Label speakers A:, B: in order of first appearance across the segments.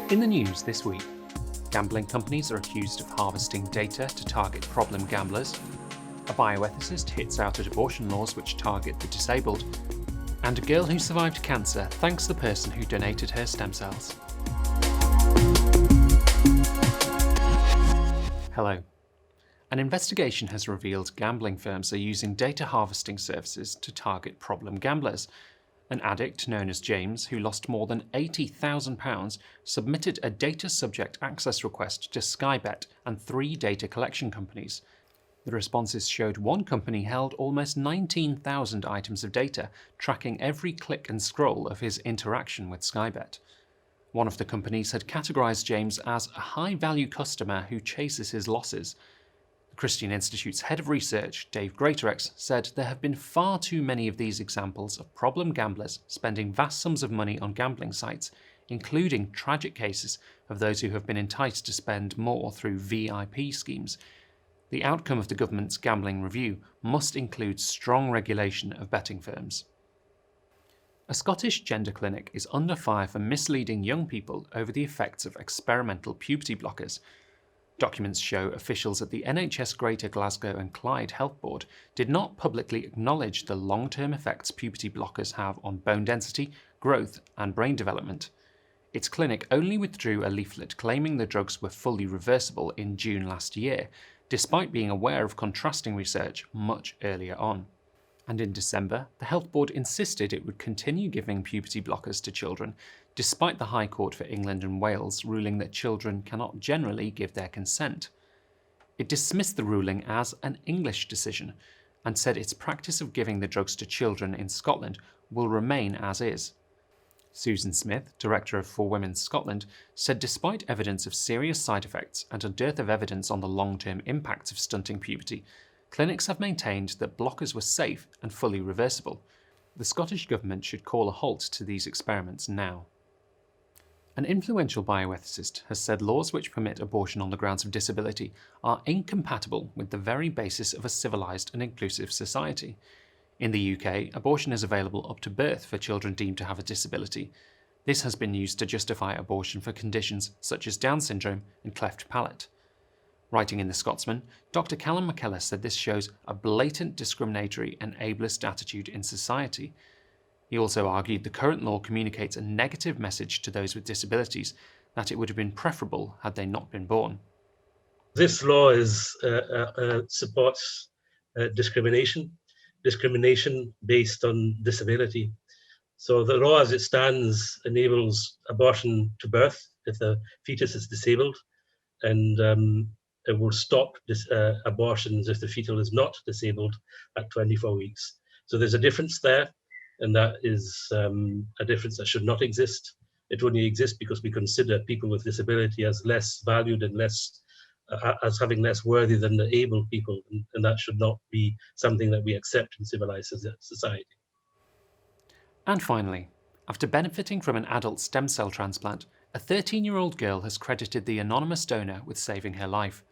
A: In the news this week, gambling companies are accused of harvesting data to target problem gamblers, a bioethicist hits out at abortion laws which target the disabled, and a girl who survived cancer thanks the person who donated her stem cells. Hello. An investigation has revealed gambling firms are using data harvesting services to target problem gamblers. An addict known as James, who lost more than £80,000, submitted a data subject access request to Sky Bet and 3 data collection companies. The responses showed one company held almost 19,000 items of data, tracking every click and scroll of his interaction with Sky Bet. One of the companies had categorised James as a high-value customer who chases his losses. Christian Institute's head of research, Dave Greatorex, said there have been far too many of these examples of problem gamblers spending vast sums of money on gambling sites, including tragic cases of those who have been enticed to spend more through VIP schemes. The outcome of the government's gambling review must include strong regulation of betting firms. A Scottish gender clinic is under fire for misleading young people over the effects of experimental puberty blockers. Documents show officials at the NHS Greater Glasgow and Clyde Health Board did not publicly acknowledge the long-term effects puberty blockers have on bone density, growth and brain development. Its clinic only withdrew a leaflet claiming the drugs were fully reversible in June last year, despite being aware of contrasting research much earlier on. And in December, the Health Board insisted it would continue giving puberty blockers to children, despite the High Court for England and Wales ruling that children cannot generally give their consent. It dismissed the ruling as an English decision, and said its practice of giving the drugs to children in Scotland will remain as is. Susan Smith, director of For Women Scotland, said despite evidence of serious side effects and a dearth of evidence on the long-term impacts of stunting puberty, clinics have maintained that blockers were safe and fully reversible. The Scottish Government should call a halt to these experiments now. An influential bioethicist has said laws which permit abortion on the grounds of disability are incompatible with the very basis of a civilised and inclusive society. In the UK, abortion is available up to birth for children deemed to have a disability. This has been used to justify abortion for conditions such as Down syndrome and cleft palate. Writing in The Scotsman, Dr. Callum McKellar said this shows a blatant discriminatory and ableist attitude in society. He also argued the current law communicates a negative message to those with disabilities that it would have been preferable had they not been born.
B: This law supports discrimination based on disability. So the law as it stands enables abortion to birth if the fetus is disabled, and it will stop abortions if the fetal is not disabled at 24 weeks. So there's a difference there, and that is a difference that should not exist. It only exists because we consider people with disability as less valued and as having less worthy than the able people, and that should not be something that we accept in civilized society.
A: And finally, after benefiting from an adult stem cell transplant, a 13-year-old girl has credited the anonymous donor with saving her life.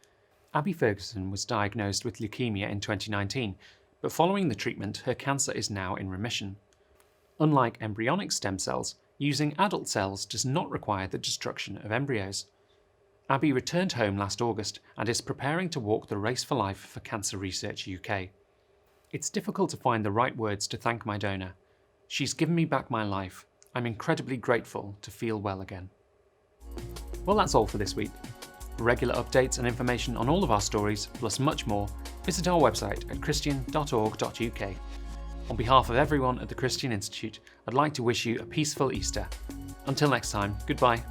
A: Abby Ferguson was diagnosed with leukemia in 2019, but following the treatment, her cancer is now in remission. Unlike embryonic stem cells, using adult cells does not require the destruction of embryos. Abby returned home last August and is preparing to walk the Race for Life for Cancer Research UK. It's difficult to find the right words to thank my donor. She's given me back my life. I'm incredibly grateful to feel well again. Well, that's all for this week. For regular updates and information on all of our stories, plus much more, visit our website at christian.org.uk. On behalf of everyone at the Christian Institute, I'd like to wish you a peaceful Easter. Until next time, goodbye.